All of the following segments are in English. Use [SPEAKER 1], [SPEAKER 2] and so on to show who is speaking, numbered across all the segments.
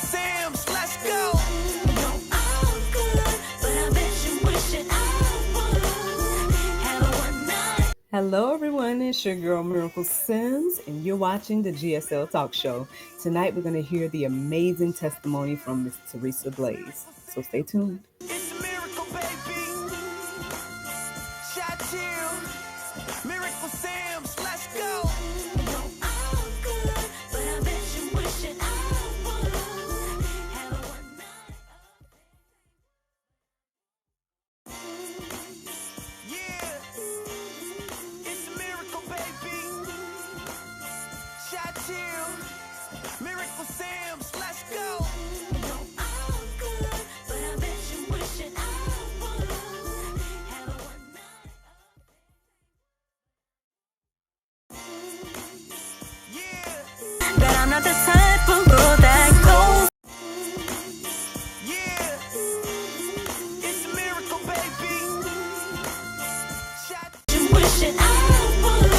[SPEAKER 1] Sam's, let's go. No, I'm good, but I bet you wish it I would have a one night. Hello, everyone. It's your girl Miracle Sims, and you're watching the GSL Talk Show. Tonight, we're going to hear the amazing testimony from Miss Teresa Blaes. So stay tuned. It's a miracle, baby. Shot chill. Miracle Sam's, let's go. No, I'm good, but I bet you wish it I would have a one night. Yeah, it's a miracle, baby. Shot chill. Miracle Sam's, let's go. No, I'm good, but I bet you wish it I would have a one night. Yeah, that I'm not the type of girl that goes. Yeah, it's a miracle, baby. You wish it I would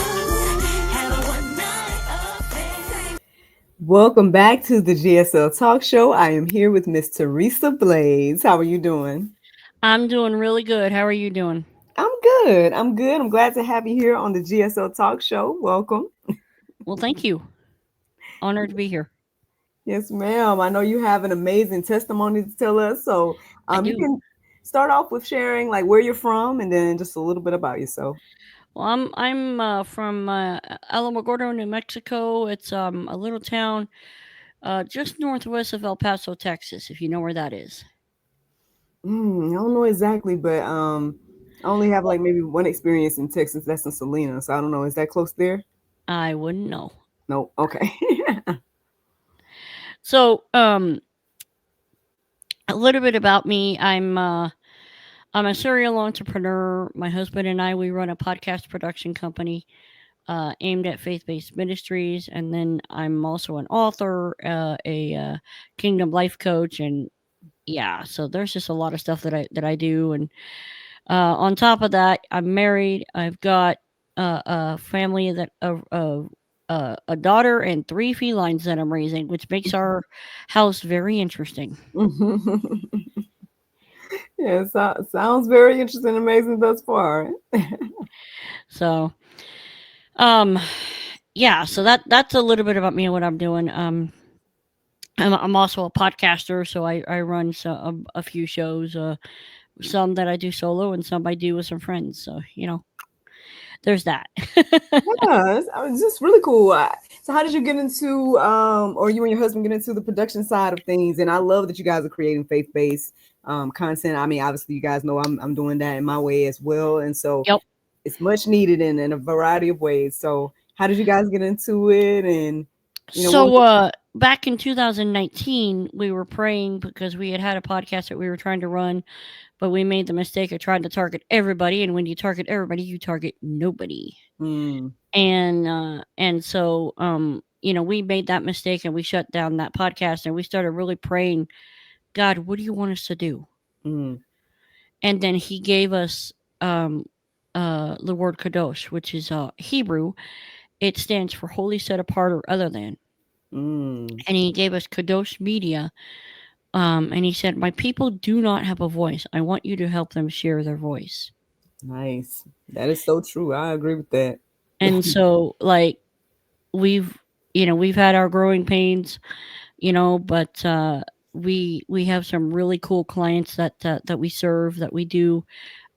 [SPEAKER 1] have a one night affair. Welcome back to the GSL Talk Show. I am here with Miss Teresa Blaes. How are you doing?
[SPEAKER 2] I'm doing really good. How are you doing?
[SPEAKER 1] I'm good. I'm good. I'm glad to have you here on the GSL Talk Show. Welcome.
[SPEAKER 2] Well, thank you. Honored to be here.
[SPEAKER 1] Yes, ma'am. I know you have an amazing testimony to tell us. So
[SPEAKER 2] I
[SPEAKER 1] you
[SPEAKER 2] do.
[SPEAKER 1] can start off with sharing like where you're from and then just a little bit about yourself.
[SPEAKER 2] Well, I'm from Alamogordo, New Mexico. It's a little town just northwest of El Paso, Texas. If you know where that is.
[SPEAKER 1] I don't know exactly, but I only have like maybe one experience in Texas. That's in Salina. So I don't know. Is that close there?
[SPEAKER 2] I wouldn't know.
[SPEAKER 1] No. Okay.
[SPEAKER 2] So, a little bit about me. I'm a serial entrepreneur. My husband and I we run a podcast production company aimed at faith-based ministries, and then I'm also an author, a kingdom life coach, and yeah, so there's just a lot of stuff that I do, and on top of that, I'm married. I've got a family that a daughter and three felines that I'm raising, which makes our house very interesting.
[SPEAKER 1] Yeah, sounds very interesting and amazing thus far.
[SPEAKER 2] So, um, yeah, so that's a little bit about me and what I'm doing. I'm also a podcaster, so I run a few shows, some that I do solo and some I do with some friends. So there's that.
[SPEAKER 1] Yeah, it's just really cool. So, how did you get into, or you and your husband get into the production side of things? And I love that you guys are creating faith-based content. I mean, obviously, you guys know I'm doing that in my way as well, and so
[SPEAKER 2] Yep.
[SPEAKER 1] it's much needed in a variety of ways. So, how did you guys get into it? And what was
[SPEAKER 2] So back in 2019, we were praying because we had a podcast that we were trying to run, but we made the mistake of trying to target everybody, and when you target everybody, you target nobody. And so we made that mistake and we shut down that podcast and we started really praying, God, what do you want us to do?
[SPEAKER 1] Mm,
[SPEAKER 2] And then he gave us the word kadosh, which is Hebrew. It stands for holy, set apart, or other than.
[SPEAKER 1] mm,
[SPEAKER 2] And he gave us Kadosh Media. And he said, my people do not have a voice. I want you to help them share their voice.
[SPEAKER 1] nice. That is so true. I agree with that.
[SPEAKER 2] And so, like, we've we've had our growing pains, but we have some really cool clients that we serve, that we do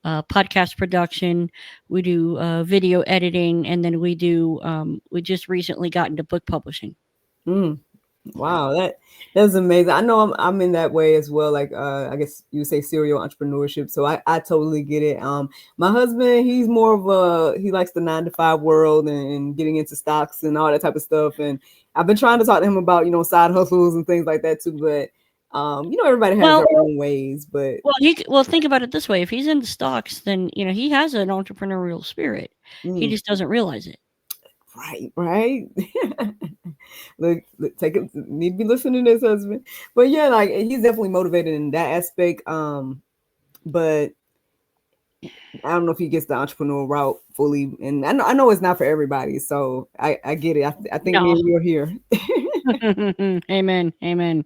[SPEAKER 2] podcast production, we do video editing, and then we just recently got into book publishing.
[SPEAKER 1] Mm. Wow, that's amazing. I know I'm in that way as well. Like I guess you would say serial entrepreneurship. So I totally get it. My husband, he's more of he likes the 9 to 5 world and getting into stocks and all that type of stuff. And I've been trying to talk to him about, side hustles and things like that too. But everybody has
[SPEAKER 2] Well,
[SPEAKER 1] their own ways. But
[SPEAKER 2] well, think about it this way: if he's into stocks, then he has an entrepreneurial spirit. He
[SPEAKER 1] mm,
[SPEAKER 2] just doesn't realize it.
[SPEAKER 1] right. look, take it. Need to be listening to this husband. But yeah, like he's definitely motivated in that aspect. But I don't know if he gets the entrepreneurial route fully, and I know it's not for everybody. So I get it. I think me
[SPEAKER 2] No.
[SPEAKER 1] and you're here.
[SPEAKER 2] Amen. Amen.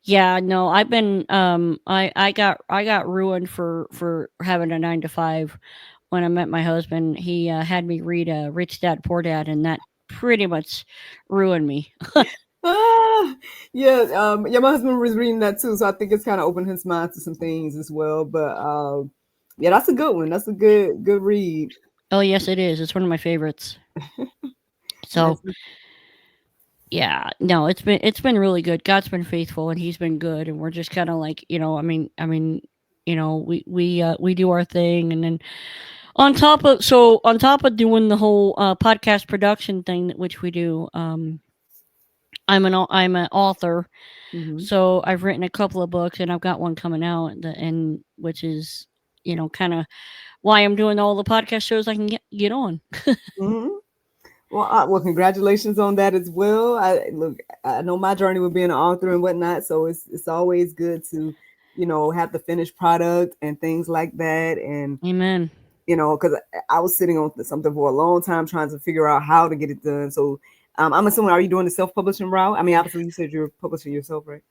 [SPEAKER 2] Yeah, no, I've been I got ruined for having a 9 to 5 when I met my husband. He had me read Rich Dad Poor Dad, and that pretty much ruined me.
[SPEAKER 1] Ah, yeah, yeah. My husband was reading that too, so I think it's kind of opened his mind to some things as well. But yeah, that's a good one. That's a good read.
[SPEAKER 2] Oh yes, it is. It's one of my favorites. So
[SPEAKER 1] That's
[SPEAKER 2] yeah, no, it's been really good. God's been faithful, and He's been good, and we're just kind of like, we do our thing, and then on top of doing the whole podcast production thing, which we do, I'm an author,
[SPEAKER 1] hmm
[SPEAKER 2] so I've written a couple of books, and I've got one coming out, and which is kind of why I'm doing all the podcast shows I can get on.
[SPEAKER 1] hmm well, congratulations on that as well. I know my journey with being an author and whatnot, so it's always good to, have the finished product and things like that, and
[SPEAKER 2] Amen.
[SPEAKER 1] because I was sitting on something for a long time trying to figure out how to get it done. So, I'm assuming, are you doing the self-publishing route? I mean, obviously, you said you're publishing yourself, right?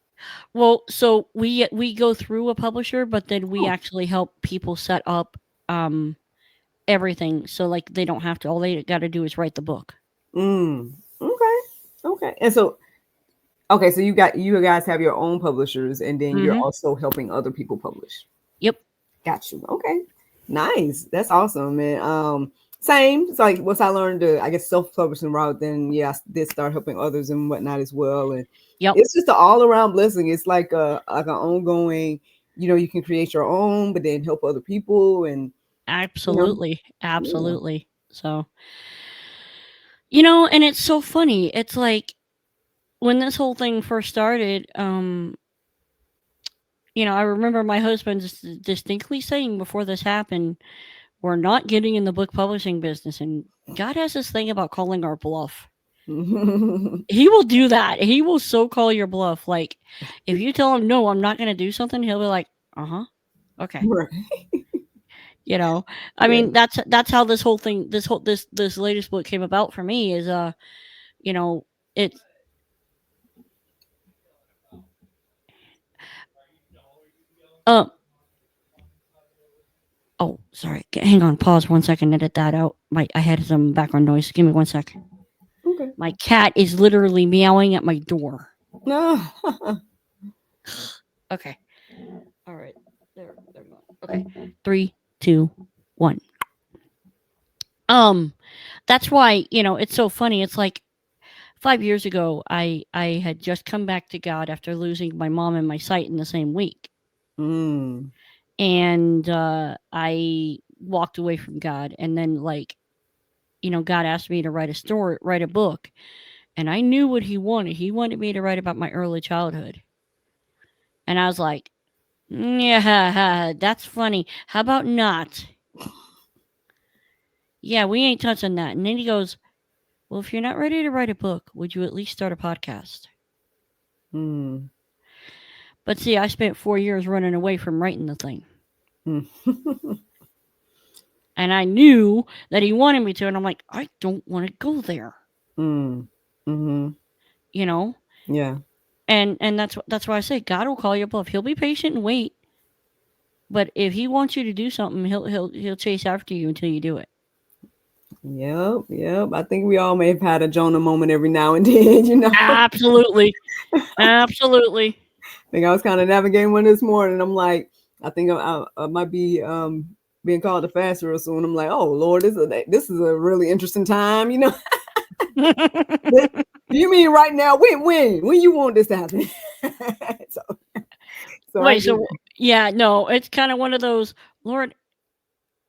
[SPEAKER 2] Well, so we go through a publisher, but then we
[SPEAKER 1] Oh,
[SPEAKER 2] actually help people set up um everything, so like they don't have to. All they got to do is write the book.
[SPEAKER 1] mm, okay, okay. And so, okay, so you guys have your own publishers, and then you're
[SPEAKER 2] Mhm.
[SPEAKER 1] also helping other people publish.
[SPEAKER 2] Yep.
[SPEAKER 1] Got you. Okay. Nice. That's awesome, man. Same. It's like once I learned the, I guess, self-publishing route, then yeah, I did start helping others and whatnot as well. And
[SPEAKER 2] Yep.
[SPEAKER 1] it's just an all-around blessing. It's like an ongoing, you can create your own, but then help other people and you know,
[SPEAKER 2] Absolutely.
[SPEAKER 1] yeah.
[SPEAKER 2] Absolutely. So, and it's so funny. It's like when this whole thing first started, I remember my husband distinctly saying before this happened, we're not getting in the book publishing business. And God has this thing about calling our bluff. He will do that. He will so call your bluff. Like, if you tell him, no, I'm not going to do something, he'll be like, uh huh, okay.
[SPEAKER 1] Right.
[SPEAKER 2] You know, I
[SPEAKER 1] Yeah.
[SPEAKER 2] mean, that's how this whole thing, this latest book came about for me is, you know, it's, uh, oh, sorry. Hang on, pause 1 second, edit that out. I had some background noise. Give me 1 sec.
[SPEAKER 1] Okay.
[SPEAKER 2] My cat is literally meowing at my door.
[SPEAKER 1] No.
[SPEAKER 2] Okay. All right. They're gone. Okay. Three, two, one. Um, that's why, it's so funny. It's like 5 years ago, I had just come back to God after losing my mom and my sight in the same week,
[SPEAKER 1] mm.
[SPEAKER 2] and I walked away from God, and then God asked me to write a book, and I knew what He wanted. He wanted me to write about my early childhood, and I was like, yeah, that's funny. How about not? Yeah, we ain't touching that. And then he goes, well, if you're not ready to write a book, would you at least start a podcast?
[SPEAKER 1] Mm.
[SPEAKER 2] But see, I spent 4 years running away from writing the thing.
[SPEAKER 1] Mm.
[SPEAKER 2] And I knew that he wanted me to. And I'm like, I don't want to go there,
[SPEAKER 1] mm. Mm-hmm.
[SPEAKER 2] you know?
[SPEAKER 1] Yeah.
[SPEAKER 2] And that's why I say God will call your bluff. He'll be patient and wait. But if he wants you to do something, he'll chase after you until you do it.
[SPEAKER 1] Yep. Yep. I think we all may have had a Jonah moment every now and then.
[SPEAKER 2] Absolutely. Absolutely.
[SPEAKER 1] I think I was kind of navigating one this morning. I'm like, I think I might be being called to fast real soon. I'm like, oh Lord, this is a really interesting time. Do you mean right now? When you want this to happen? so, so I
[SPEAKER 2] Wait,
[SPEAKER 1] get
[SPEAKER 2] so yeah, no, it's kind of one of those, Lord,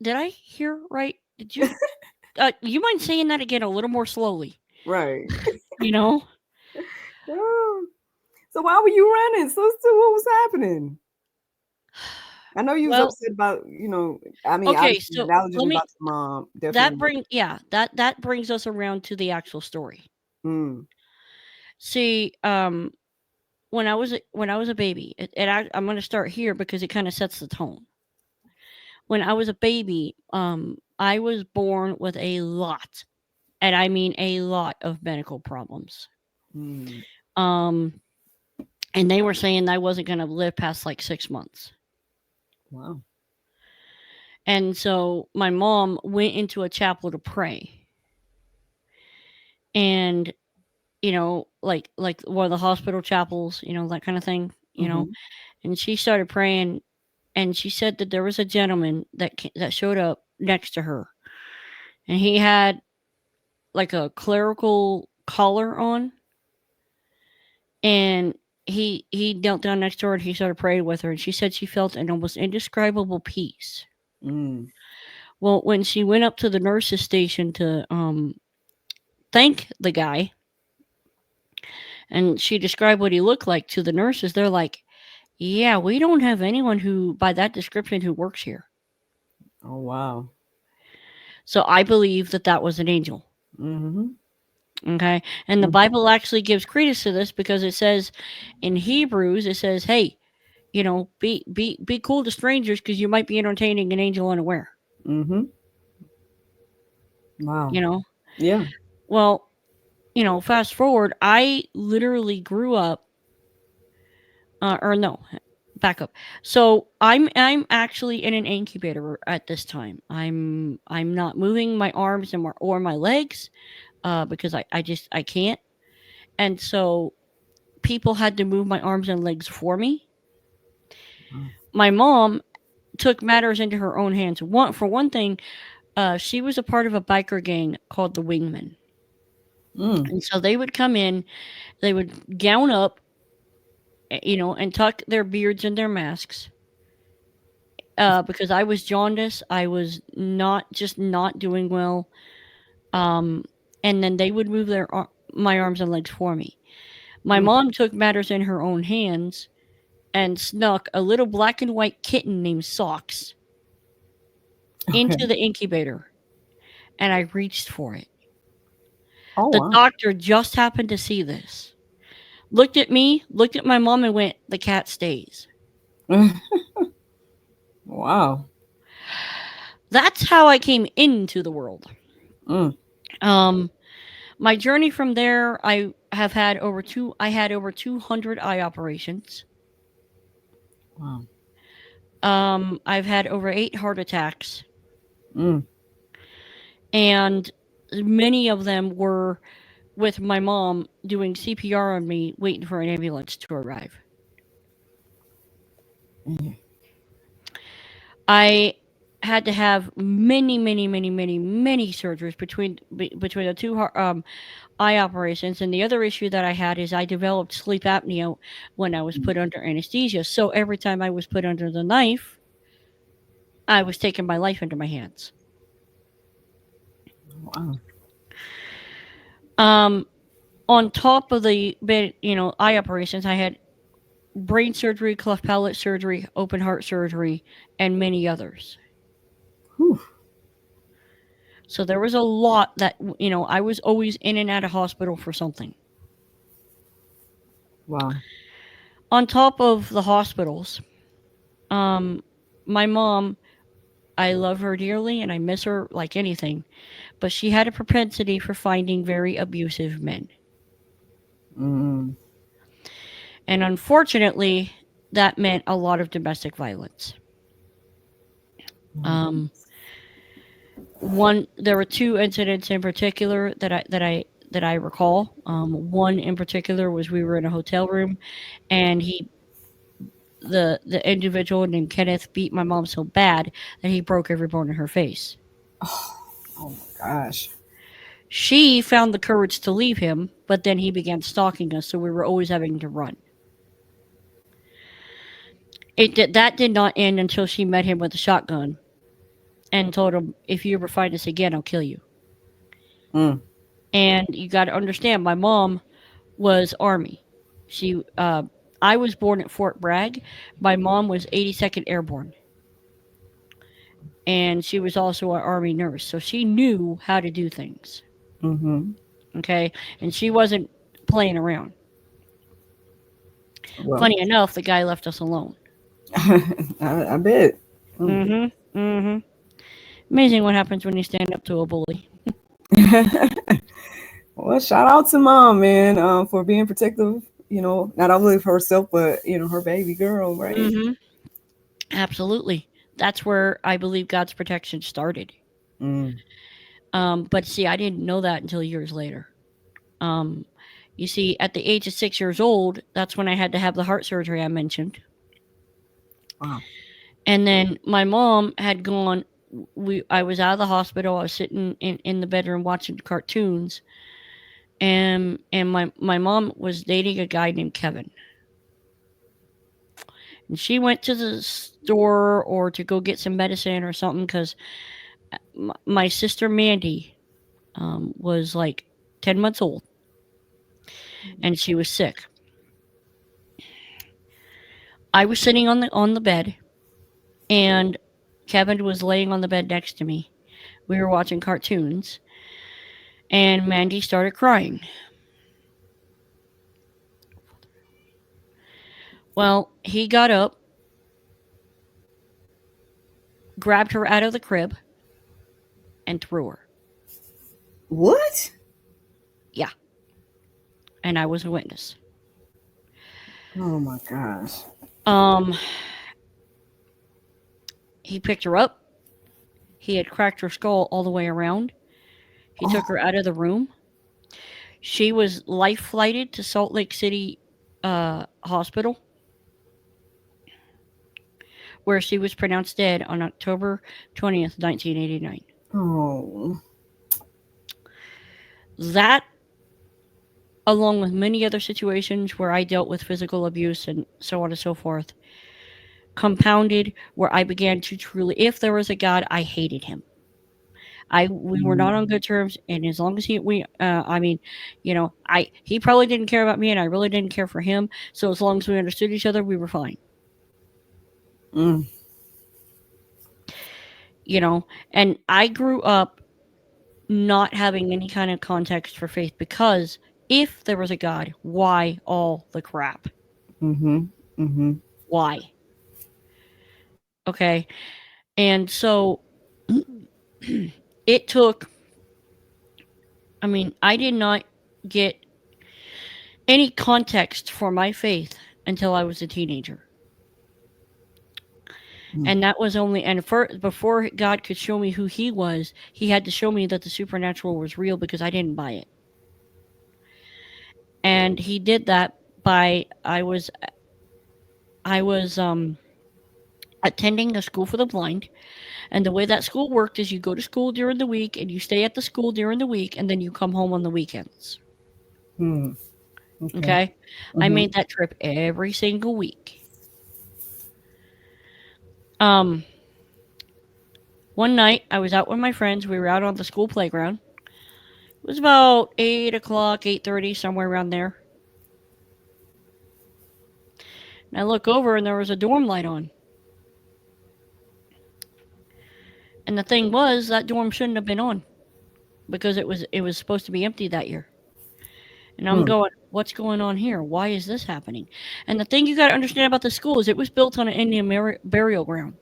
[SPEAKER 2] did I hear right? Did you mind saying that again a little more slowly?
[SPEAKER 1] right.
[SPEAKER 2] You know?
[SPEAKER 1] Oh, so why were you running, sister? What was happening? I know you was
[SPEAKER 2] Well,
[SPEAKER 1] upset about, I mean,
[SPEAKER 2] okay,
[SPEAKER 1] obviously
[SPEAKER 2] so
[SPEAKER 1] that was just
[SPEAKER 2] let me
[SPEAKER 1] about your mom,
[SPEAKER 2] that
[SPEAKER 1] definitely.
[SPEAKER 2] bring yeah, that brings us around to the actual story.
[SPEAKER 1] Mm,
[SPEAKER 2] See, when I was a baby, I'm going to start here because it kind of sets the tone. When I was a baby, I was born with a lot, and I mean a lot of medical problems.
[SPEAKER 1] mm,
[SPEAKER 2] Um, and they were saying I wasn't going to live past like 6 months.
[SPEAKER 1] Wow.
[SPEAKER 2] And so my mom went into a chapel to pray, and like one of the hospital chapels, that kind of thing,
[SPEAKER 1] Mm-hmm.
[SPEAKER 2] and she started praying, and she said that there was a gentleman that showed up next to her, and he had like a clerical collar on, and he knelt down next to her and he started praying with her, and she said she felt an almost indescribable peace.
[SPEAKER 1] Mm.
[SPEAKER 2] Well, when she went up to the nurses station to thank the guy, and she described what he looked like to the nurses, they're like, yeah, we don't have anyone who by that description who works here.
[SPEAKER 1] Oh, wow.
[SPEAKER 2] So I believe that that was an angel.
[SPEAKER 1] Mm-hmm.
[SPEAKER 2] Okay. And the
[SPEAKER 1] Mm.
[SPEAKER 2] Bible actually gives credence to this because it says in Hebrews, it says, hey, be cool to strangers because you might be entertaining an angel unaware.
[SPEAKER 1] Mm-hmm. Wow.
[SPEAKER 2] You know?
[SPEAKER 1] Yeah.
[SPEAKER 2] Well, fast forward, I literally grew up, or no, back up. So I'm actually in an incubator at this time. I'm not moving my arms or my legs, because I can't. And so people had to move my arms and legs for me.
[SPEAKER 1] Wow.
[SPEAKER 2] My mom took matters into her own hands. For one thing, she was a part of a biker gang called the Wingmen.
[SPEAKER 1] Mm.
[SPEAKER 2] And so they would come in, they would gown up, and tuck their beards and their masks. Because I was jaundiced, I was not doing well. Um, and then they would move my arms and legs for me. My
[SPEAKER 1] Mm.
[SPEAKER 2] mom took matters in her own hands and snuck a little black and white kitten named Socks
[SPEAKER 1] Okay.
[SPEAKER 2] into the incubator, and I reached for it.
[SPEAKER 1] Oh,
[SPEAKER 2] The
[SPEAKER 1] wow.
[SPEAKER 2] doctor just happened to see this, looked at me, looked at my mom, and went, "The cat stays."
[SPEAKER 1] Wow.
[SPEAKER 2] That's how I came into the world.
[SPEAKER 1] Mm.
[SPEAKER 2] Um, my journey from there, I had over 200 eye operations.
[SPEAKER 1] Wow.
[SPEAKER 2] I've had over 8 heart attacks,
[SPEAKER 1] Mm.
[SPEAKER 2] and many of them were with my mom doing CPR on me, waiting for an ambulance to arrive.
[SPEAKER 1] Mm.
[SPEAKER 2] I had to have many, many, many, many, many surgeries between the two eye operations. And the other issue that I had is I developed sleep apnea when I was
[SPEAKER 1] Mm.
[SPEAKER 2] put under anesthesia. So every time I was put under the knife, I was taking my life into my hands.
[SPEAKER 1] Wow.
[SPEAKER 2] Um, on top of the eye operations, I had brain surgery, cleft palate surgery, open heart surgery, and many others.
[SPEAKER 1] Whew.
[SPEAKER 2] So there was a lot that I was always in and out of hospital for something.
[SPEAKER 1] Wow.
[SPEAKER 2] On top of the hospitals, um, my mom, I love her dearly and I miss her like anything, but she had a propensity for finding very abusive men.
[SPEAKER 1] Mm.
[SPEAKER 2] And unfortunately, that meant a lot of domestic violence.
[SPEAKER 1] My
[SPEAKER 2] Um,
[SPEAKER 1] goodness.
[SPEAKER 2] there were two incidents in particular that I recall. One in particular was we were in a hotel room, and the individual named Kenneth beat my mom so bad that he broke every bone in her face.
[SPEAKER 1] Oh my gosh.
[SPEAKER 2] She found the courage to leave him, but then he began stalking us, so we were always having to run. That did not end until she met him with a shotgun and told him, "If you ever find us again, I'll kill you."
[SPEAKER 1] Mm.
[SPEAKER 2] And you got to understand, my mom was Army. She, I was born at Fort Bragg. My mom was 82nd Airborne, and she was also an Army nurse, so she knew how to do things.
[SPEAKER 1] Mm-hmm.
[SPEAKER 2] Okay, and she wasn't playing around.
[SPEAKER 1] Well,
[SPEAKER 2] Funny enough, the guy left us alone.
[SPEAKER 1] I bet. Mm.
[SPEAKER 2] Mm-hmm. Mm-hmm. Amazing what happens when you stand up to a bully.
[SPEAKER 1] Well, shout out to mom, man, for being protective not only for herself, but her baby girl, right?
[SPEAKER 2] Hmm. Absolutely. That's where I believe God's protection started.
[SPEAKER 1] Mm.
[SPEAKER 2] But see, I didn't know that until years later. Um, you see, at the age of 6 years old, that's when I had to have the heart surgery I mentioned.
[SPEAKER 1] Wow.
[SPEAKER 2] And then my mom had gone. I was out of the hospital. I was sitting in the bedroom watching cartoons, and my mom was dating a guy named Kevin, and she went to the store or to go get some medicine or something because my sister Mandy was like 10 months old and she was sick. I was sitting on the bed, and Kevin was laying on the bed next to me. We were watching cartoons, and Mandy started crying. Well, he got up, grabbed her out of the crib, and threw her.
[SPEAKER 1] What?
[SPEAKER 2] Yeah, and I was a witness.
[SPEAKER 1] Oh my gosh.
[SPEAKER 2] Um, he picked her up. He had cracked her skull all the way around. He took
[SPEAKER 1] Oh,
[SPEAKER 2] her out of the room. She was life flighted to Salt Lake City Hospital, where she was pronounced dead on October 20th, 1989.
[SPEAKER 1] oh.
[SPEAKER 2] That, along with many other situations where I dealt with physical abuse and so on and so forth, compounded where I began to truly, if there was a God, I hated him. We were not
[SPEAKER 1] Mm,
[SPEAKER 2] on good terms, and as long as I mean, he probably didn't care about me, and I really didn't care for him. So as long as we understood each other, we were fine.
[SPEAKER 1] mm,
[SPEAKER 2] You know, and I grew up not having any kind of context for faith because if there was a God, why all the crap?
[SPEAKER 1] mm-hmm. Mm-hmm.
[SPEAKER 2] Why? Okay. And so it took, I mean, I did not get any context for my faith until I was a teenager.
[SPEAKER 1] Mm,
[SPEAKER 2] And that was only, and before God could show me who he was, he had to show me that the supernatural was real because I didn't buy it. And he did that by, I was attending a school for the blind. And the way that school worked is you go to school during the week and you stay at the school during the week and then you come home on the weekends.
[SPEAKER 1] mm. Okay.
[SPEAKER 2] Okay. I
[SPEAKER 1] Mm-hmm.
[SPEAKER 2] made that trip every single week. Um, One night I was out with my friends. We were out on the school playground. It was about 8 o'clock, 8:30, somewhere around there. And I look over and there was a dorm light on. And the thing was that dorm shouldn't have been on because it was supposed to be empty that year. And I'm
[SPEAKER 1] Mm,
[SPEAKER 2] going, what's going on here? Why is this happening? And the thing you got to understand about the school is it was built on an Indian burial ground.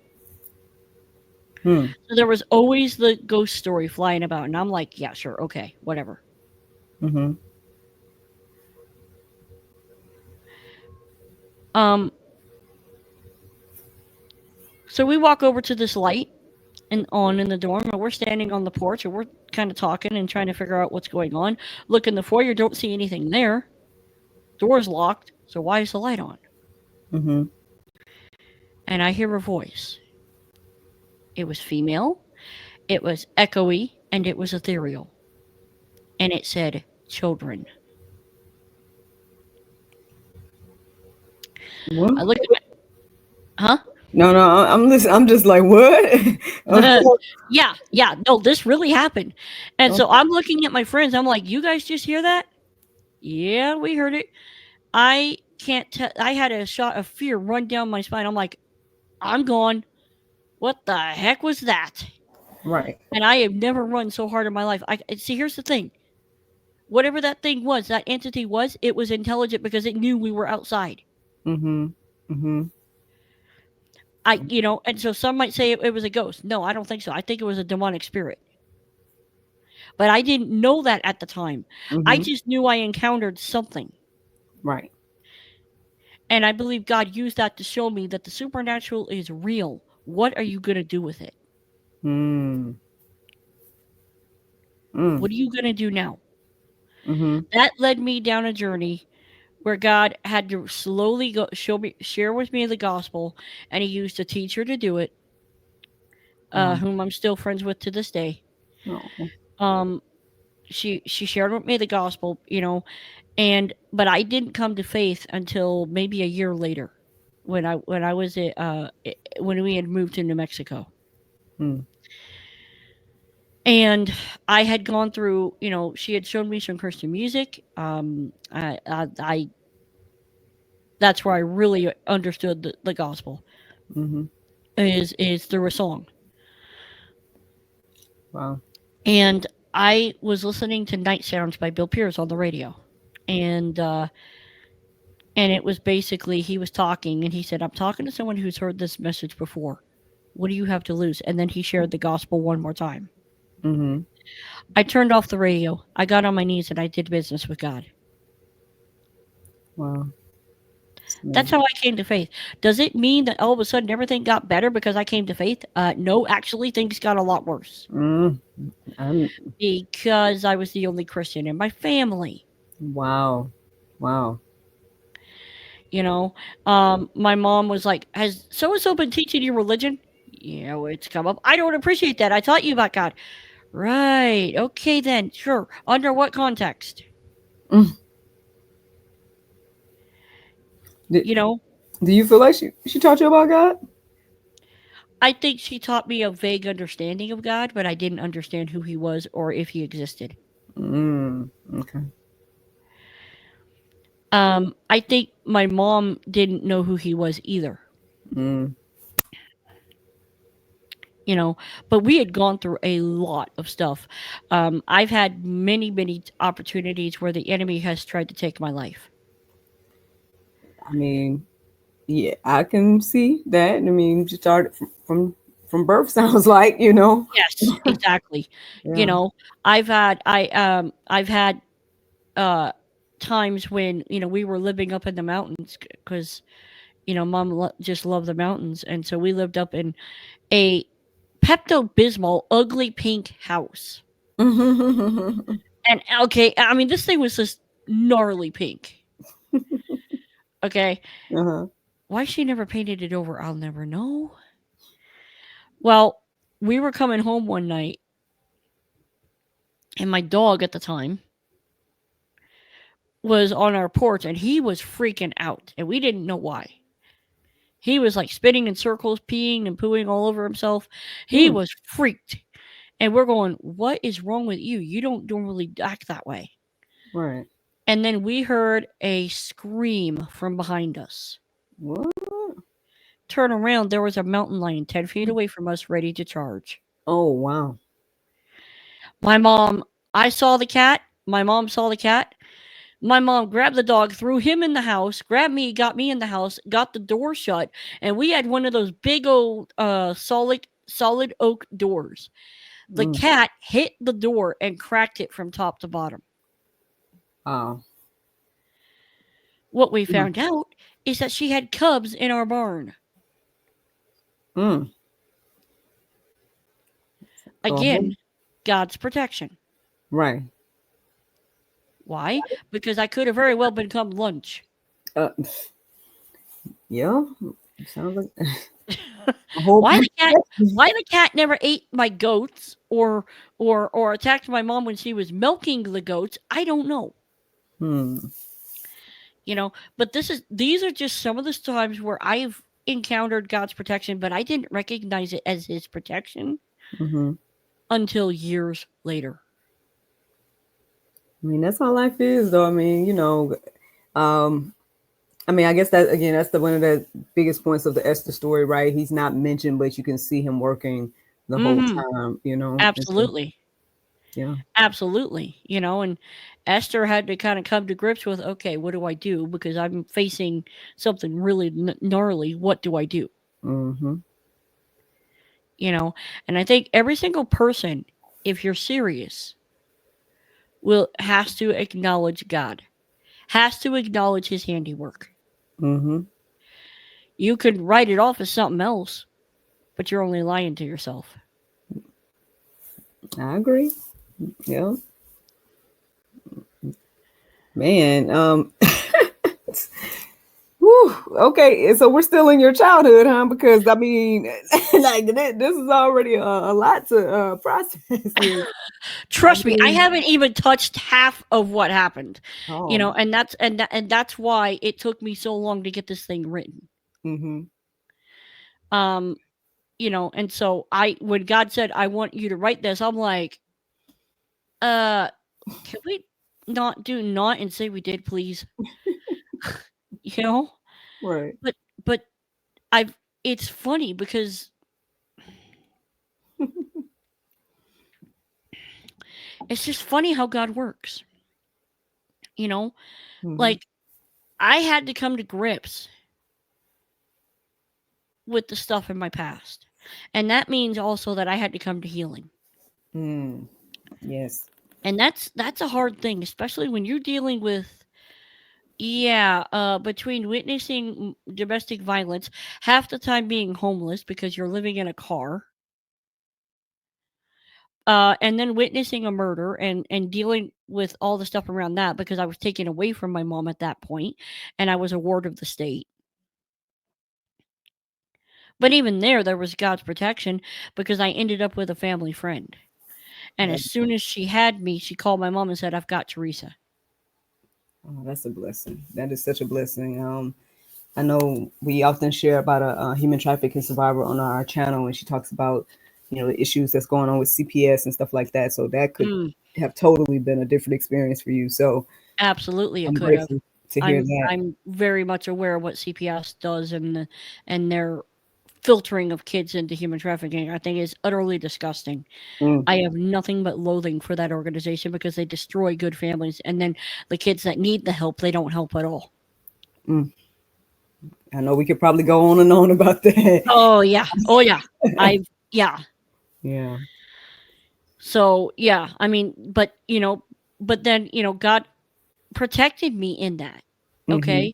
[SPEAKER 1] mm,
[SPEAKER 2] So there was always the ghost story flying about. And I'm like, yeah, sure, okay, whatever.
[SPEAKER 1] mm-hmm.
[SPEAKER 2] Um, so we walk over to this light and on in the dorm, and we're standing on the porch, and we're kind of talking and trying to figure out what's going on. Look in the foyer, don't see anything there. Door's locked, so why is the light on?
[SPEAKER 1] Mm-hmm.
[SPEAKER 2] And I hear a voice. It was female, it was echoey, and it was ethereal. And it said, children. I
[SPEAKER 1] What?
[SPEAKER 2] looked at huh?
[SPEAKER 1] No, no, I'm listening. I'm just like, what?
[SPEAKER 2] Yeah, yeah, no, this really happened. And
[SPEAKER 1] Oh,
[SPEAKER 2] so I'm looking at my friends. I'm like, you guys just hear that? Yeah, we heard it. I can't tell. I had a shot of fear run down my spine. I'm like, I'm gone. What the heck was that?
[SPEAKER 1] right.
[SPEAKER 2] And I have never run so hard in my life. I see. Here's the thing. Whatever that thing was, that entity was, it was intelligent because it knew we were outside.
[SPEAKER 1] Mm-hmm. Mm-hmm.
[SPEAKER 2] And so some might say it was a ghost. No, I don't think so. I think it was a demonic spirit. But I didn't know that at the time. I
[SPEAKER 1] Mm-hmm.
[SPEAKER 2] just knew I encountered something.
[SPEAKER 1] Right.
[SPEAKER 2] And I believe God used that to show me that the supernatural is real. What are you going to do with it?
[SPEAKER 1] Mm. Mm.
[SPEAKER 2] What are you going to do now?
[SPEAKER 1] Mm-hmm.
[SPEAKER 2] That led me down a journey where God had to slowly go show me share with me the gospel, and he used a teacher to do it,
[SPEAKER 1] Wow.
[SPEAKER 2] whom I'm still friends with to this day.
[SPEAKER 1] Oh.
[SPEAKER 2] Um, she shared with me the gospel, and but I didn't come to faith until maybe a year later, when I was when we had moved to New Mexico,
[SPEAKER 1] Mm.
[SPEAKER 2] and I had gone through, she had shown me some Christian music. I That's where I really understood the gospel
[SPEAKER 1] Mm-hmm.
[SPEAKER 2] is through a song.
[SPEAKER 1] Wow.
[SPEAKER 2] And I was listening to Night Sounds by Bill Pierce on the radio. And and it was basically he was talking and he said, "I'm talking to someone who's heard this message before. What do you have to lose?" And then he shared the gospel one more time.
[SPEAKER 1] Mm-hmm.
[SPEAKER 2] I turned off the radio. I got on my knees and I did business with God.
[SPEAKER 1] Wow. It's
[SPEAKER 2] That's
[SPEAKER 1] amazing.
[SPEAKER 2] how I came to faith. Does it mean that all of a sudden everything got better because I came to faith? No, actually, things got a lot worse
[SPEAKER 1] Mm. I'm,
[SPEAKER 2] because I was the only Christian in my family.
[SPEAKER 1] wow. Wow.
[SPEAKER 2] You know, my mom was like, "Has so and so been teaching you religion?" It's come up. I don't appreciate that. I taught you about God. Right. Okay, then. Sure. Under what context?
[SPEAKER 1] Mm. Did,
[SPEAKER 2] You know,
[SPEAKER 1] do you feel like she taught you about God?
[SPEAKER 2] I think she taught me a vague understanding of God, but I didn't understand who he was or if he existed.
[SPEAKER 1] Mm. Okay.
[SPEAKER 2] I think my mom didn't know who he was either,
[SPEAKER 1] Mm.
[SPEAKER 2] you know, but we had gone through a lot of stuff. I've had many, many opportunities where the enemy has tried to take my life.
[SPEAKER 1] I mean, yeah, I can see that. I mean, you started from birth. Sounds like, you know.
[SPEAKER 2] Yes, exactly. You
[SPEAKER 1] Yeah.
[SPEAKER 2] know, I've had uh times when, we were living up in the mountains because, mom just loved the mountains, and so we lived up in a Pepto-Bismol ugly pink house. And okay, I mean this thing was just gnarly pink. Okay.
[SPEAKER 1] Uh-huh.
[SPEAKER 2] Why she never painted it over, I'll never know. Well, we were coming home one night and my dog at the time was on our porch and he was freaking out and we didn't know why. He was like spinning in circles, peeing and pooing all over himself. He
[SPEAKER 1] Mm.
[SPEAKER 2] was freaked. And we're going, "What is wrong with you? You don't normally act that way."
[SPEAKER 1] Right.
[SPEAKER 2] And then we heard a scream from behind us.
[SPEAKER 1] What?
[SPEAKER 2] Turn around, there was a mountain lion 10 feet away from us, ready to charge.
[SPEAKER 1] Oh, wow.
[SPEAKER 2] My mom, I saw the cat. My mom saw the cat. My mom grabbed the dog, threw him in the house, grabbed me, got me in the house, got the door shut, and we had one of those big old solid oak doors. The
[SPEAKER 1] Mm.
[SPEAKER 2] cat hit the door and cracked it from top to bottom.
[SPEAKER 1] Wow.
[SPEAKER 2] What we
[SPEAKER 1] Mm.
[SPEAKER 2] found out is that she had cubs in our barn.
[SPEAKER 1] Mm. So,
[SPEAKER 2] Again, God's protection.
[SPEAKER 1] right.
[SPEAKER 2] Why? Because I could have very well become lunch.
[SPEAKER 1] Uh, yeah. Sounds like a whole
[SPEAKER 2] why
[SPEAKER 1] bunch
[SPEAKER 2] the cat
[SPEAKER 1] of questions.
[SPEAKER 2] why the cat never ate my goats or attacked my mom when she was milking the goats, I don't know.
[SPEAKER 1] Hmm.
[SPEAKER 2] But these are just some of the times where I've encountered God's protection, but I didn't recognize it as his protection
[SPEAKER 1] Mm-hmm.
[SPEAKER 2] until years later.
[SPEAKER 1] I mean, that's how life is, though. I mean, um, I mean, I guess that again, that's the one of the biggest points of the Esther story, right? He's not mentioned, but you can see him working the whole
[SPEAKER 2] Mhm.
[SPEAKER 1] time, you know. And so,
[SPEAKER 2] Absolutely.
[SPEAKER 1] yeah.
[SPEAKER 2] Absolutely. And Esther had to kind of come to grips with, okay, what do I do? Because I'm facing something really gnarly. What do I do?
[SPEAKER 1] Mm-hmm.
[SPEAKER 2] You know, and I think every single person, if you're serious, will has to acknowledge God, has to acknowledge his handiwork.
[SPEAKER 1] Mm-hmm.
[SPEAKER 2] You could write it off as something else, but you're only lying to yourself.
[SPEAKER 1] I agree. Yeah. Man. Whew, okay, so we're still in your childhood, huh? Because I mean, like this is already a lot to process here. I
[SPEAKER 2] Trust me, I
[SPEAKER 1] mean,
[SPEAKER 2] haven't even touched half of what happened.
[SPEAKER 1] oh,
[SPEAKER 2] And that's why it took me so long to get this thing written.
[SPEAKER 1] mm-hmm,
[SPEAKER 2] Um, and so I when God said, "I want you to write this," I'm like, "Uh, can we not do not and say we did, please?" You know?
[SPEAKER 1] right.
[SPEAKER 2] But but I've it's funny because it's just funny how God works. You know?
[SPEAKER 1] Mm-hmm,
[SPEAKER 2] Like I had to come to grips with the stuff in my past. And that means also that I had to come to healing.
[SPEAKER 1] mm, yes,
[SPEAKER 2] And that's a hard thing, especially when you're dealing with yeah, between witnessing domestic violence, half the time being homeless because you're living in a car, and then witnessing a murder and dealing with all the stuff around that because I was taken away from my mom at that point, and I was a ward of the state. But even there was God's protection because I ended up with a family friend. And
[SPEAKER 1] that,
[SPEAKER 2] as soon as she had me, she called my mom and said, "I've got Teresa."
[SPEAKER 1] oh, that's a blessing. That is such a blessing. I know we often share about a human trafficking survivor on our channel, and she talks about, the issues that's going on with CPS and stuff like that. So that could
[SPEAKER 2] Mm,
[SPEAKER 1] have totally been a different experience for you. So
[SPEAKER 2] absolutely, it
[SPEAKER 1] I'm
[SPEAKER 2] could have.
[SPEAKER 1] grateful to hear
[SPEAKER 2] I'm
[SPEAKER 1] that.
[SPEAKER 2] I'm very much aware of what CPS does and their filtering of kids into human trafficking. I think is utterly disgusting.
[SPEAKER 1] Mm,
[SPEAKER 2] I have nothing but loathing for that organization because they destroy good families, and then the kids that need the help, they don't help at all.
[SPEAKER 1] mm. I know we could probably go on and on about that.
[SPEAKER 2] Oh yeah, oh yeah. I've yeah.
[SPEAKER 1] Yeah.
[SPEAKER 2] So yeah, I mean, but then God protected me in that.
[SPEAKER 1] Hmm.
[SPEAKER 2] Okay,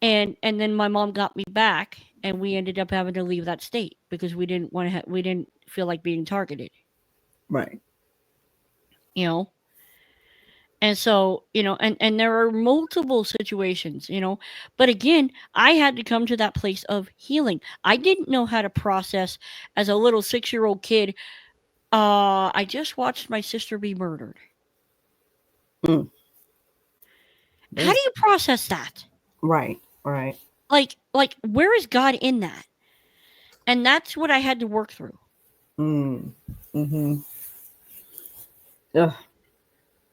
[SPEAKER 2] and then my mom got me back, and we ended up having to leave that state because we didn't feel like being targeted.
[SPEAKER 1] Right.
[SPEAKER 2] You know, and so and there are multiple situations. But again, I had to come to that place of healing. I didn't know how to process as a little 6-year-old kid. I just watched my sister be murdered.
[SPEAKER 1] Mm.
[SPEAKER 2] How do
[SPEAKER 1] That's
[SPEAKER 2] you process that?
[SPEAKER 1] right. Right.
[SPEAKER 2] Like where is God in that? And that's what I had to work through.
[SPEAKER 1] Mm. Hmm. Ugh.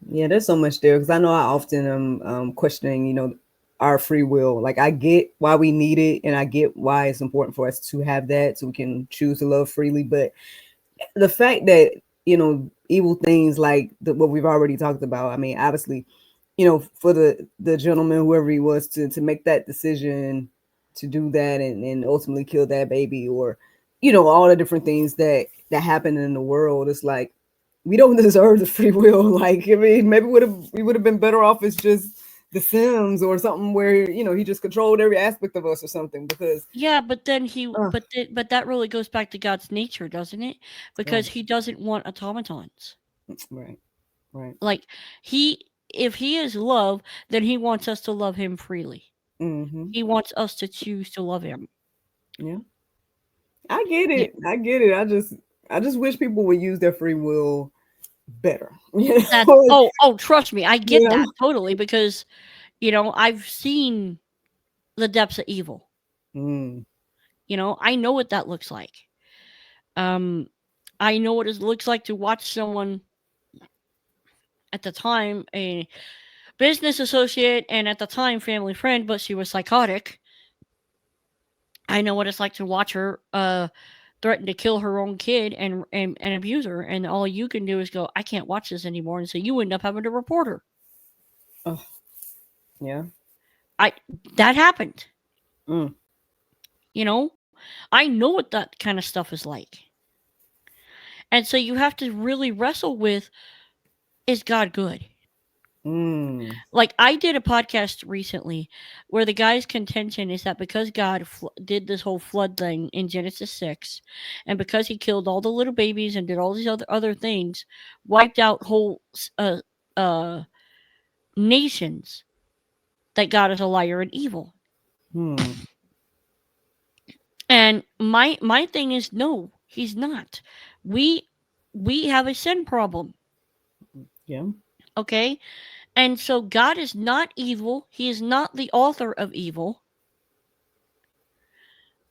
[SPEAKER 1] Yeah, there's so much there because I know I often am questioning, our free will. Like I get why we need it, and I get why it's important for us to have that so we can choose to love freely. But the fact that evil things like what we've already talked about. I mean, obviously, for the gentleman, whoever he was, to make that decision to do that and ultimately kill that baby, or all the different things that happen in the world. It's like we don't deserve the free will. Like, I mean, maybe we would have been better off as just the Sims or something where he just controlled every aspect of us or something. Because
[SPEAKER 2] Yeah, but then
[SPEAKER 1] uh,
[SPEAKER 2] but that really goes back to God's nature, doesn't it?
[SPEAKER 1] right,
[SPEAKER 2] Because he doesn't want automatons.
[SPEAKER 1] right, right.
[SPEAKER 2] Like he if he is love, then he wants us to love him freely.
[SPEAKER 1] Hmm.
[SPEAKER 2] He wants us to choose to love him.
[SPEAKER 1] Yeah. I get
[SPEAKER 2] Yeah.
[SPEAKER 1] it. I get it. I just wish people would use their free will better.
[SPEAKER 2] That's oh, trust me, I get
[SPEAKER 1] Yeah.
[SPEAKER 2] that totally because, I've seen the depths of evil.
[SPEAKER 1] Mm,
[SPEAKER 2] I know what that looks like. Um I know what it looks like to watch someone at the time a business associate and at the time family friend, but she was psychotic. I know what it's like to watch her threaten to kill her own kid and abuse her, and all you can do is go, I can't watch this anymore, and so you end up having to report her.
[SPEAKER 1] oh, yeah.
[SPEAKER 2] I That happened.
[SPEAKER 1] Mm,
[SPEAKER 2] You know, I know what that kind of stuff is like, and so you have to really wrestle with: is God good?
[SPEAKER 1] Mm.
[SPEAKER 2] Like, I did a podcast recently where the guy's contention is that because God did this whole flood thing in Genesis 6, and because he killed all the little babies and did all these other things, wiped out whole uh, nations, that God is a liar and evil.
[SPEAKER 1] Hmm.
[SPEAKER 2] And my thing is, no, he's not. We we have a sin problem,
[SPEAKER 1] Yeah.
[SPEAKER 2] okay? And so God is not evil. He is not the author of evil,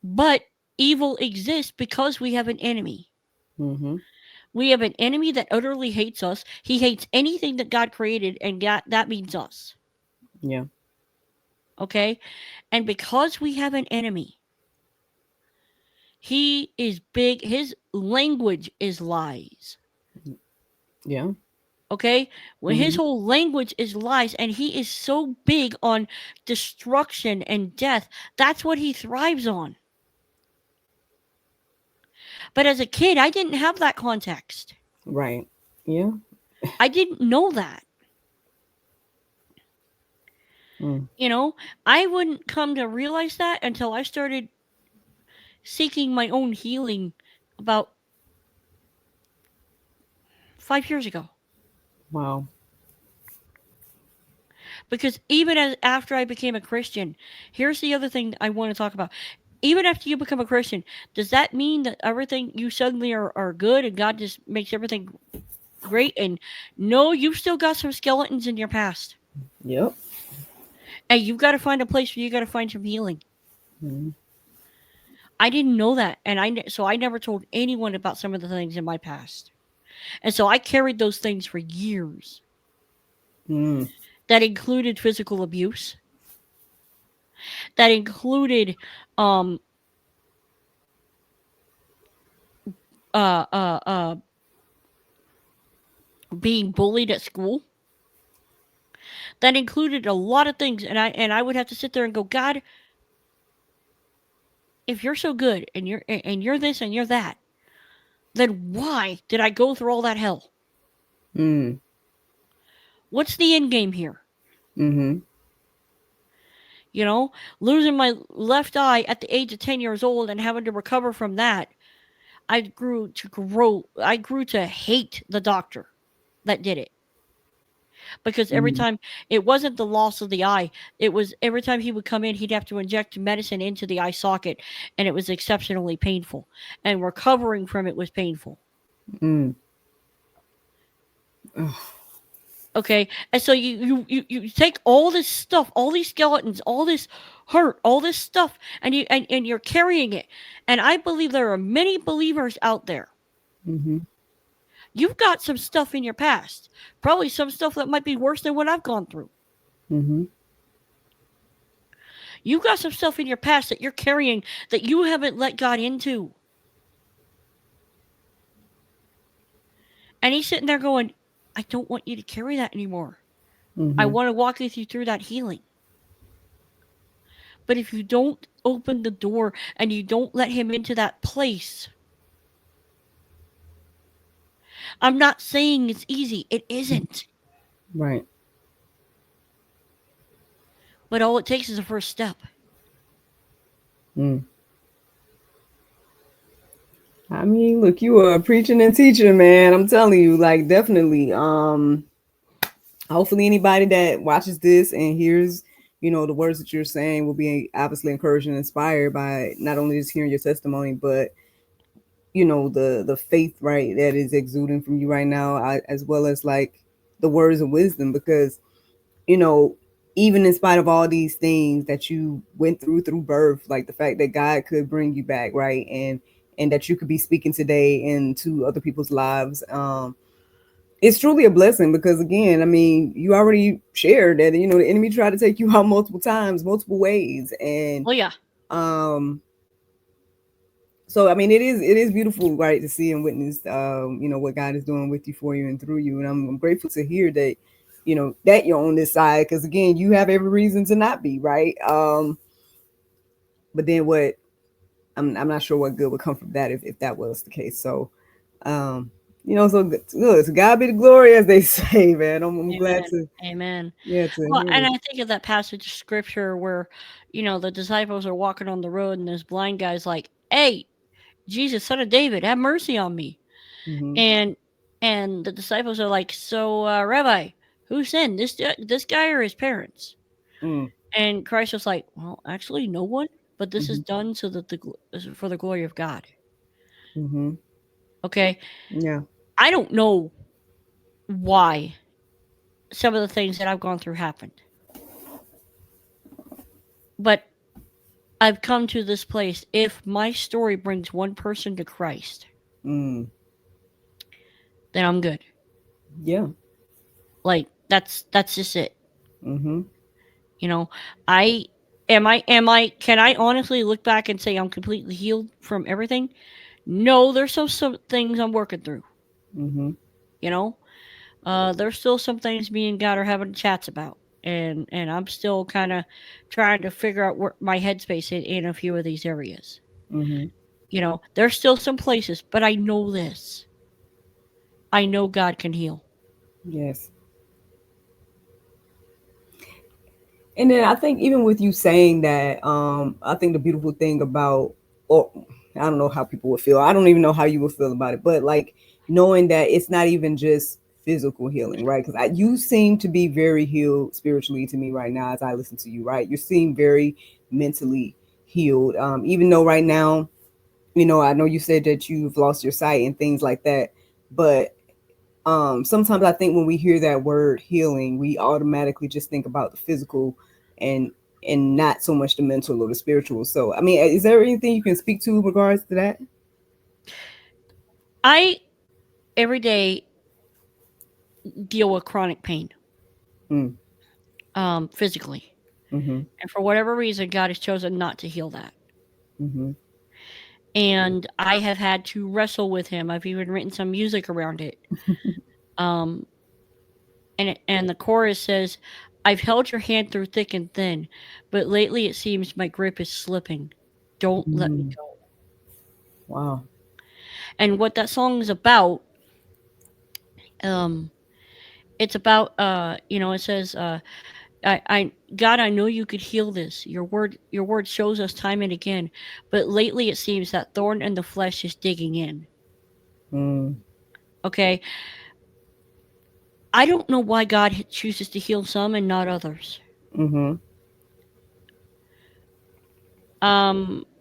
[SPEAKER 2] but evil exists because we have an enemy.
[SPEAKER 1] Mm-hmm.
[SPEAKER 2] We have an enemy that utterly hates us. He hates anything that God created, and that means us.
[SPEAKER 1] Yeah.
[SPEAKER 2] Okay? And because we have an enemy, he is big. His language is lies.
[SPEAKER 1] Yeah.
[SPEAKER 2] Okay? When his
[SPEAKER 1] Mm-hmm.
[SPEAKER 2] whole language is lies, and he is so big on destruction and death, that's what he thrives on. But as a kid, I didn't have that context.
[SPEAKER 1] Right. Yeah.
[SPEAKER 2] I didn't know that.
[SPEAKER 1] Mm.
[SPEAKER 2] You know, I wouldn't come to realize that until I started seeking my own healing about 5 years ago.
[SPEAKER 1] Wow.
[SPEAKER 2] Because even as after I became a Christian, here's the other thing I want to talk about. Even after you become a Christian, does that mean that everything you suddenly are good and God just makes everything great? And no, you've still got some skeletons in your past.
[SPEAKER 1] Yep.
[SPEAKER 2] And you've got to find a place where you got to find some healing.
[SPEAKER 1] Mm-hmm.
[SPEAKER 2] I didn't know that. And so I never told anyone about some of the things in my past. And so I carried those things for years.
[SPEAKER 1] Mm.
[SPEAKER 2] That included physical abuse. That included um uh uh uh being bullied at school. That included a lot of things, and I would have to sit there and go, God, if you're so good and you're this and you're that, then why did I go through all that hell?
[SPEAKER 1] Mm.
[SPEAKER 2] What's the end game here?
[SPEAKER 1] Mm-hmm.
[SPEAKER 2] You know, losing my left eye at the age of 10 years old and having to recover from that, I grew to hate the doctor that did it. Because every
[SPEAKER 1] Mm-hmm.
[SPEAKER 2] time, it wasn't the loss of the eye, it was every time he would come in, he'd have to inject medicine into the eye socket, and it was exceptionally painful, and recovering from it was painful.
[SPEAKER 1] Mm.
[SPEAKER 2] Okay, and so you take all this stuff, all these skeletons, all this hurt, all this stuff, and you're carrying it. And I believe there are many believers out there.
[SPEAKER 1] Mm-hmm.
[SPEAKER 2] You've got some stuff in your past, probably some stuff that might be worse than what I've gone through.
[SPEAKER 1] Mm-hmm.
[SPEAKER 2] You've got some stuff in your past that you're carrying that you haven't let God into. And he's sitting there going, I don't want you to carry that anymore. I
[SPEAKER 1] Mm-hmm.
[SPEAKER 2] want to walk with you through that healing. But if you don't open the door and you don't let him into that place, I'm not saying it's easy. It isn't.
[SPEAKER 1] Right.
[SPEAKER 2] But all it takes is a first step.
[SPEAKER 1] Mm. I mean, look, you are preaching and teaching, man. I'm telling you, like, definitely. Hopefully, anybody that watches this and hears, the words that you're saying will be obviously encouraged and inspired by not only just hearing your testimony, but the faith, right, that is exuding from you right now, as well as like the words of wisdom, because you know even in spite of all these things that you went through birth, like the fact that God could bring you back, right, and that you could be speaking today into other people's lives, it's truly a blessing, because again, I mean, you already shared that the enemy tried to take you out multiple times, multiple ways, and
[SPEAKER 2] Well, yeah.
[SPEAKER 1] um so I mean, it is beautiful, right, to see and witness, what God is doing with you, for you, and through you. And I'm grateful to hear that, that you're on this side, because again, you have every reason to not be, right. But then what? I'm not sure what good would come from that if that was the case. So, um, So good. To God be the glory, as they say, man. I'm glad
[SPEAKER 2] Amen.
[SPEAKER 1] to,
[SPEAKER 2] Amen.
[SPEAKER 1] yeah, to
[SPEAKER 2] Well,
[SPEAKER 1] hear
[SPEAKER 2] and
[SPEAKER 1] this.
[SPEAKER 2] I think of that passage of scripture where, the disciples are walking on the road and this blind guy's like, "Hey, Jesus, son of David, have mercy on me."
[SPEAKER 1] Mm-hmm.
[SPEAKER 2] And the disciples are like, "So, Rabbi, who sinned? This guy or his parents?"
[SPEAKER 1] Mm,
[SPEAKER 2] And Christ was like, "Well, actually, no one. But this is
[SPEAKER 1] mm-hmm.
[SPEAKER 2] done so that for the glory of God."
[SPEAKER 1] Mm-hmm.
[SPEAKER 2] Okay,
[SPEAKER 1] Yeah.
[SPEAKER 2] I don't know why some of the things that I've gone through happened, but I've come to this place. If my story brings one person to Christ,
[SPEAKER 1] Mm,
[SPEAKER 2] then I'm good.
[SPEAKER 1] yeah.
[SPEAKER 2] Like that's just it.
[SPEAKER 1] Mm-hmm.
[SPEAKER 2] You know, I am I can I honestly look back and say I'm completely healed from everything? No, there's still some things I'm working through,
[SPEAKER 1] Mm-hmm.
[SPEAKER 2] you know? There's still some things me and God are having chats about. And I'm still kind of trying to figure out where my headspace in a few of these areas.
[SPEAKER 1] Mm-hmm.
[SPEAKER 2] There's still some places, but I know this. I know God can heal.
[SPEAKER 1] Yes. And then I think even with you saying that, I think the beautiful thing about, or I don't know how people would feel. I don't even know how you would feel about it, but like knowing that it's not even just physical healing, right? Because you seem to be very healed spiritually to me right now as I listen to you, right? You seem very mentally healed, even though right now, I know you said that you've lost your sight and things like that, but sometimes I think when we hear that word healing, we automatically just think about the physical and not so much the mental or the spiritual. So I mean, is there anything you can speak to in regards to that?
[SPEAKER 2] I every day deal with chronic pain,
[SPEAKER 1] Mm,
[SPEAKER 2] physically.
[SPEAKER 1] mm-hmm.
[SPEAKER 2] And for whatever reason, God has chosen not to heal that.
[SPEAKER 1] Mm-hmm.
[SPEAKER 2] And I have had to wrestle with him. I've even written some music around it. Um, and the chorus says, "I've held your hand through thick and thin, but lately it seems my grip is slipping. Don't let me
[SPEAKER 1] Mm,
[SPEAKER 2] go."
[SPEAKER 1] wow.
[SPEAKER 2] And what that song is about, um, it's about it says, I God, I know you could heal this. Your word shows us time and again, but lately it seems that thorn in the flesh is digging in.
[SPEAKER 1] Mm,
[SPEAKER 2] Okay, I don't know why God chooses to heal some and not others.
[SPEAKER 1] mm-hmm.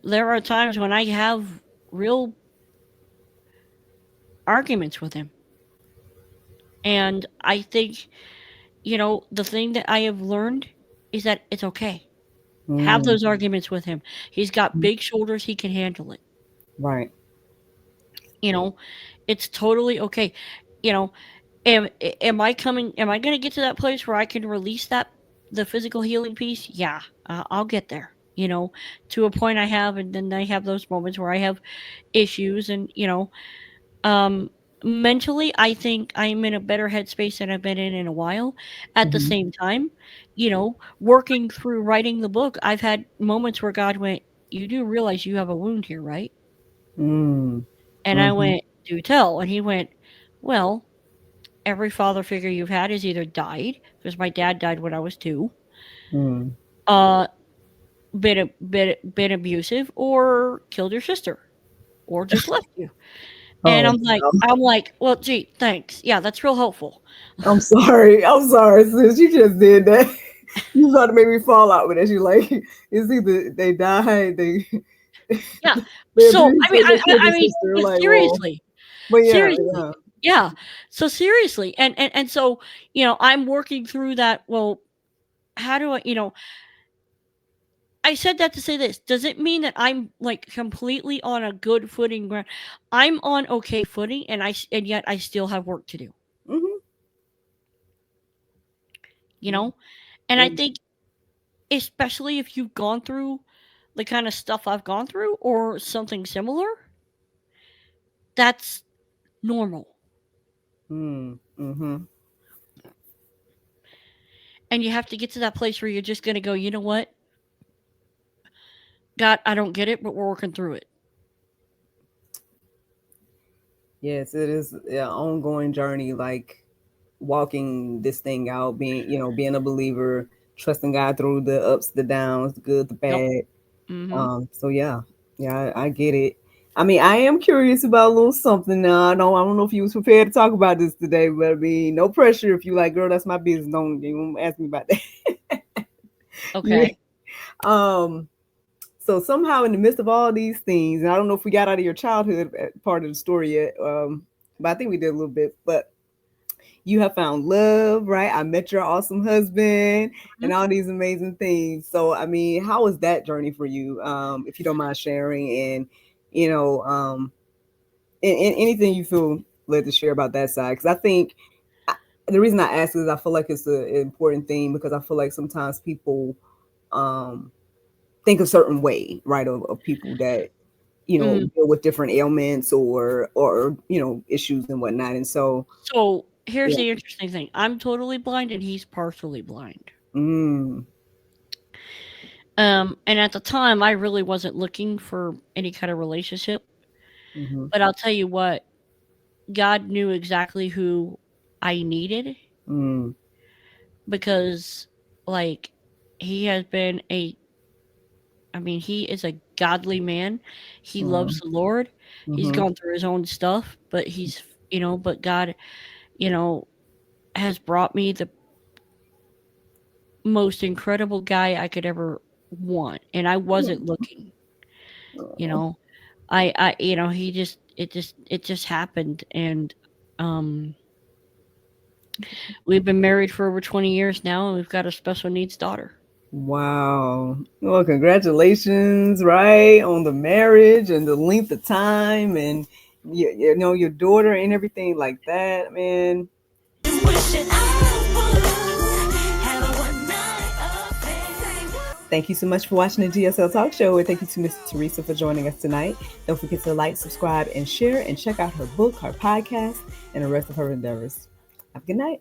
[SPEAKER 2] There are times when I have real arguments with him, and I think the thing that I have learned is that it's okay. Have
[SPEAKER 1] Mm,
[SPEAKER 2] those arguments with him. He's got big shoulders; he can handle it.
[SPEAKER 1] right.
[SPEAKER 2] You know, it's totally okay. You know, am I going to get to that place where I can release the physical healing piece? Yeah, I'll get there. To a point I have, and then I have those moments where I have issues, and um, mentally, I think I'm in a better headspace than I've been in a while. At the
[SPEAKER 1] Mm-hmm.
[SPEAKER 2] same time, working through writing the book, I've had moments where God went, "You do realize you have a wound here, right?"
[SPEAKER 1] Mm,
[SPEAKER 2] And I
[SPEAKER 1] mm-hmm.
[SPEAKER 2] went, "Do tell." And he went, "Well, every father figure you've had has either died, because my dad died when I was 2,
[SPEAKER 1] Mm.
[SPEAKER 2] uh, been abusive, or killed your sister, or just left you." And
[SPEAKER 1] Oh,
[SPEAKER 2] I'm like, "Well, gee, thanks. Yeah, that's real helpful."
[SPEAKER 1] I'm sorry. I'm sorry, sis. You just did that. You about to make me fall out with that. You like it's either they died, they
[SPEAKER 2] Yeah.
[SPEAKER 1] they
[SPEAKER 2] So,
[SPEAKER 1] abused
[SPEAKER 2] I mean
[SPEAKER 1] or they killed
[SPEAKER 2] I
[SPEAKER 1] your
[SPEAKER 2] mean,
[SPEAKER 1] sister. Like, well,
[SPEAKER 2] seriously.
[SPEAKER 1] but yeah,
[SPEAKER 2] Seriously.
[SPEAKER 1] yeah.
[SPEAKER 2] Yeah. So, seriously. And so, I'm working through that. Well, how do I said that to say this. Does it mean that I'm, like, completely on a good footing where I'm on okay footing, and yet I still have work to do,
[SPEAKER 1] Mm-hmm.
[SPEAKER 2] you know? And I
[SPEAKER 1] And,
[SPEAKER 2] think, especially if you've gone through the kind of stuff I've gone through or something similar, that's normal.
[SPEAKER 1] mm-hmm.
[SPEAKER 2] And you have to get to that place where you're just going to go, "You know what? God, I don't get it, but we're working through it."
[SPEAKER 1] Yes, it is an ongoing journey, like walking this thing out, being a believer, trusting God through the ups, the downs, the good, the
[SPEAKER 2] Yep.
[SPEAKER 1] bad.
[SPEAKER 2] Mm-hmm.
[SPEAKER 1] So yeah, I get it. I mean, I am curious about a little something now. I don't know if you was prepared to talk about this today, but I mean, no pressure. If you like, girl, that's my business. Don't you ask me about that. Yeah.
[SPEAKER 2] Okay.
[SPEAKER 1] Um. So somehow, in the midst of all these things, and I don't know if we got out of your childhood part of the story yet. But I think we did a little bit. But you have found love, right? I met your awesome husband and
[SPEAKER 2] Mhm.
[SPEAKER 1] all these amazing things. So, I mean, how was that journey for you? If you don't mind sharing, and you know, and anything you feel led to share about that side, because I think the reason I ask is I feel like it's an important thing because I feel like sometimes people um, think a certain way, right, of people that
[SPEAKER 2] Mm.
[SPEAKER 1] deal with different ailments or issues and whatnot, and so
[SPEAKER 2] So here's
[SPEAKER 1] yeah.
[SPEAKER 2] the interesting thing. I'm totally blind and he's partially blind.
[SPEAKER 1] Mm,
[SPEAKER 2] And at the time I really wasn't looking for any kind of relationship.
[SPEAKER 1] mm-hmm,
[SPEAKER 2] But I'll tell you what, God knew exactly who I needed
[SPEAKER 1] mm.
[SPEAKER 2] because like he has been a I mean, he is a godly man. He loves
[SPEAKER 1] Mhm,
[SPEAKER 2] the Lord. He's
[SPEAKER 1] mhm.
[SPEAKER 2] gone through his own stuff, but but God, you know, has brought me the most incredible guy I could ever want. And I wasn't looking, you
[SPEAKER 1] Aw.
[SPEAKER 2] know. He just it just happened and um we've been married for over 20 years now and we've got a special needs daughter.
[SPEAKER 1] Wow. Well, congratulations, right, on the marriage and the length of time and your daughter and everything like that, man. Thank you so much for watching the GSL Talk Show, and thank you to Miss Teresa for joining us tonight. Don't forget to like, subscribe, and share, and check out her book, her podcast, and the rest of her endeavors. Have a good night.